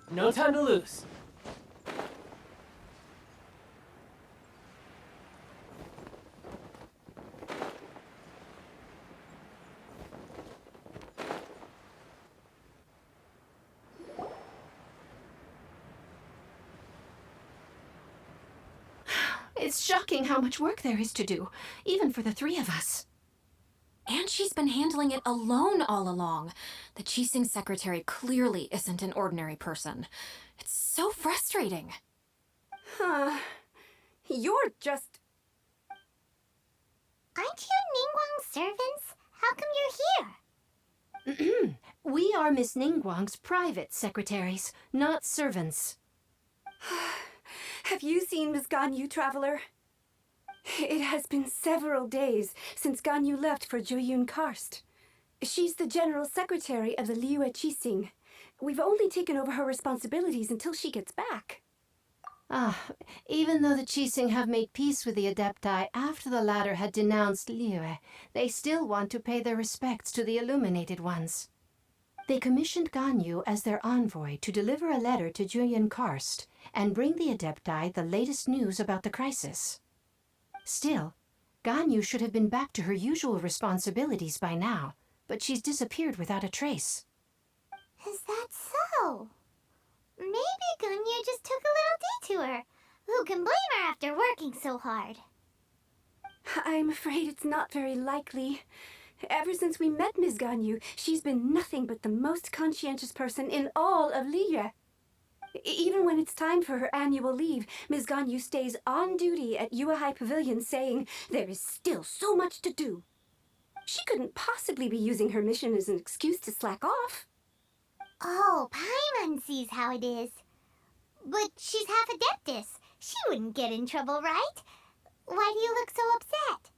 No time to lose. It's shocking how much work there is to do, even for the three of us. And she's been handling it alone all along. The Qixing secretary clearly isn't an ordinary person. It's so frustrating. You're just... Aren't you Ningguang's servants? How come you're here? We are Miss Ningguang's private secretaries, not servants. Have you seen Miss Ganyu, Traveler? It has been several days since Ganyu left for Jueyun Karst. She's the general secretary of the Liyue Qixing. We've only taken over her responsibilities until she gets back. Even though the Qixing have made peace with the Adepti after the latter had denounced Liyue, they still want to pay their respects to the Illuminated Ones. They commissioned Ganyu as their envoy to deliver a letter to Jueyun Karst and bring the Adepti the latest news about the crisis. Still, Ganyu should have been back to her usual responsibilities by now, but she's disappeared without a trace. Is that so? Maybe Ganyu just took a little detour. Who can blame her after working so hard? I'm afraid it's not very likely. Ever since we met Ms. Ganyu, she's been nothing but the most conscientious person in all of Liyue. Even when it's time for her annual leave, Ms. Ganyu stays on duty at Yuehai Pavilion saying there is still so much to do. She couldn't possibly be using her mission as an excuse to slack off. Oh, Paimon sees how it is. But she's half Adeptus. She wouldn't get in trouble, right? Why do you look so upset?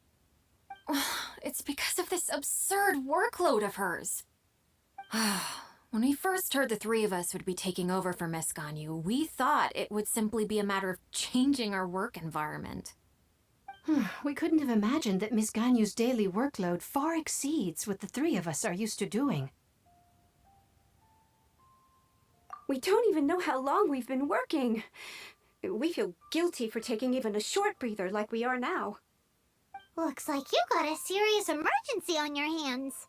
It's because of this absurd workload of hers. When we first heard the three of us would be taking over for Miss Ganyu, we thought it would simply be a matter of changing our work environment. We couldn't have imagined that Miss Ganyu's daily workload far exceeds what the three of us are used to doing. We don't even know how long we've been working. We feel guilty for taking even a short breather like we are now. Looks like you got a serious emergency on your hands.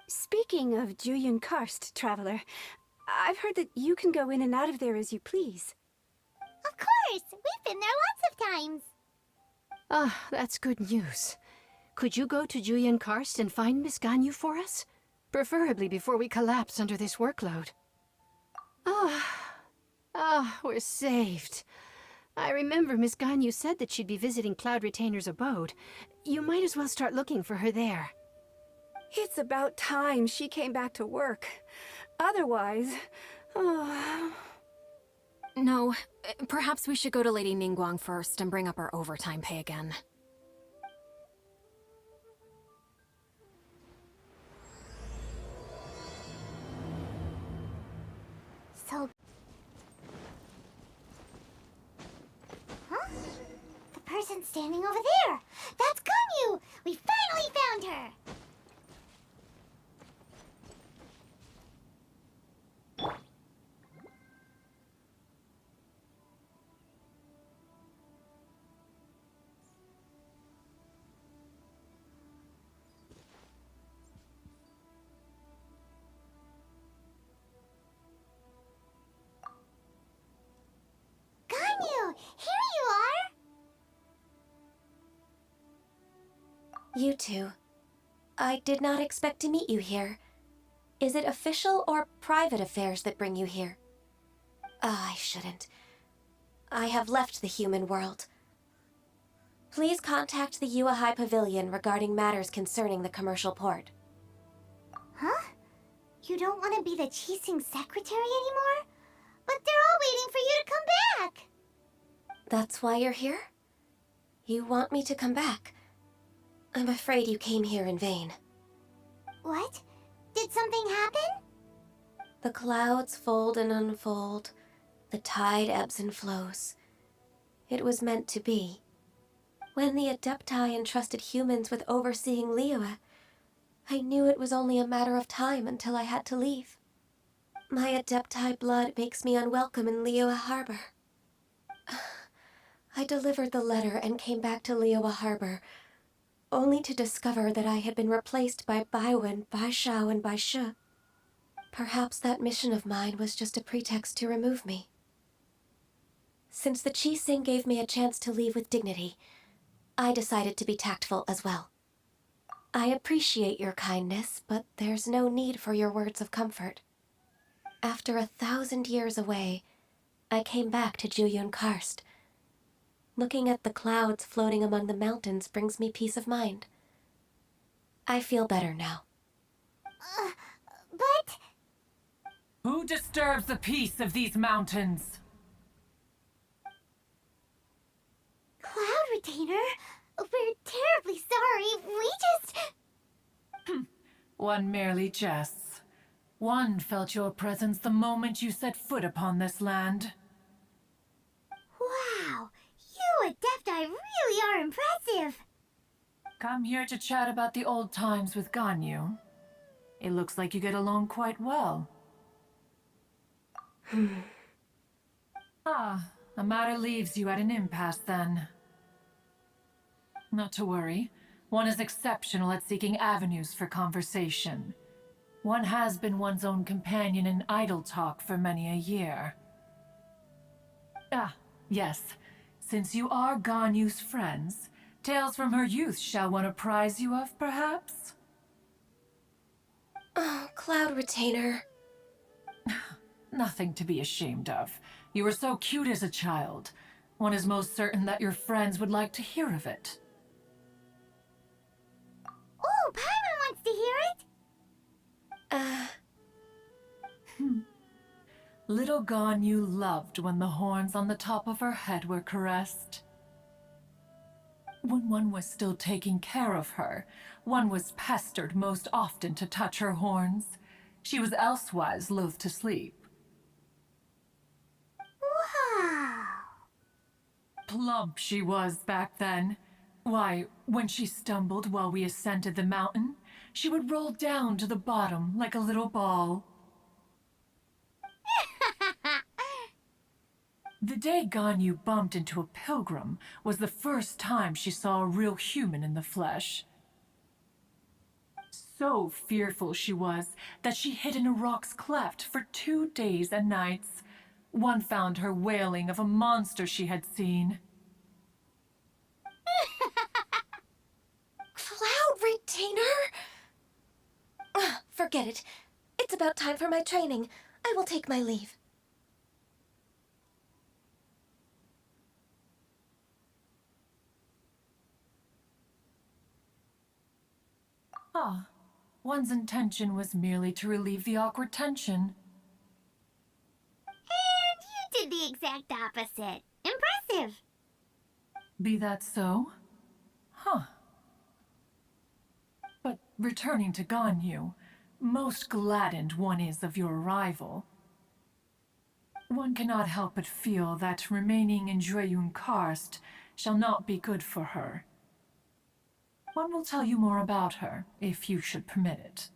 Speaking of Jueyun Karst, Traveler, I've heard that you can go in and out of there as you please. Of course! We've been there lots of times. That's good news. Could you go to Jueyun Karst and find Miss Ganyu for us? Preferably before we collapse under this workload. We're saved. I remember Miss Ganyu said that she'd be visiting Cloud Retainer's abode. You might as well start looking for her there. It's about time she came back to work. Otherwise... No, perhaps we should go to Lady Ningguang first and bring up our overtime pay again. So... Huh? The person standing over there! That's Ganyu! We finally found her! Ganyu! Here you are! You two. I did not expect to meet you here. Is it official or private affairs that bring you here? I shouldn't. I have left the human world. Please contact the Yuehai Pavilion regarding matters concerning the commercial port. Huh? You don't want to be the Qixing secretary anymore? But they're all waiting for you to come back! That's why you're here? You want me to come back? I'm afraid you came here in vain. What? Did something happen? The clouds fold and unfold. The tide ebbs and flows. It was meant to be. When the Adepti entrusted humans with overseeing Liyue, I knew it was only a matter of time until I had to leave. My Adepti blood makes me unwelcome in Liyue Harbor. I delivered the letter and came back to Liyue Harbor, only to discover that I had been replaced by Baiwen, Baishao, and Baishu. Perhaps that mission of mine was just a pretext to remove me. Since the Qixing gave me a chance to leave with dignity, I decided to be tactful as well. I appreciate your kindness, but there's no need for your words of comfort. After 1,000 years away, I came back to Juyun Karst. Looking at the clouds floating among the mountains brings me peace of mind. I feel better now. But... Who disturbs the peace of these mountains? Cloud Retainer, we're terribly sorry. We just... One merely jests. One felt your presence the moment you set foot upon this land. Wow, you Adepti really are impressive. Come here to chat about the old times with Ganyu. It looks like you get along quite well. Ah, the matter leaves you at an impasse then. Not to worry. One is exceptional at seeking avenues for conversation. One has been one's own companion in idle talk for many a year. Ah, yes. Since you are Ganyu's friends, tales from her youth shall one apprise you of, perhaps? Oh, Cloud Retainer. Nothing to be ashamed of. You were so cute as a child. One is most certain that your friends would like to hear of it. Oh, Paimon wants to hear it. Little Ganyu loved when the horns on the top of her head were caressed. When one was still taking care of her, one was pestered most often to touch her horns. She was elsewise loath to sleep. Wow. Plump she was back then. Why, when she stumbled while we ascended the mountain, she would roll down to the bottom like a little ball. The day Ganyu bumped into a pilgrim was the first time she saw a real human in the flesh. So fearful she was that she hid in a rock's cleft for 2 days and nights. One found her wailing of a monster she had seen. Cloud Retainer? Forget it. It's about time for my training. I will take my leave. Ah, one's intention was merely to relieve the awkward tension. And you did the exact opposite. Impressive. Be that so? Huh. But returning to Ganyu, most gladdened one is of your arrival. One cannot help but feel that remaining in Juyun Karst shall not be good for her. One will tell you more about her, if you should permit it.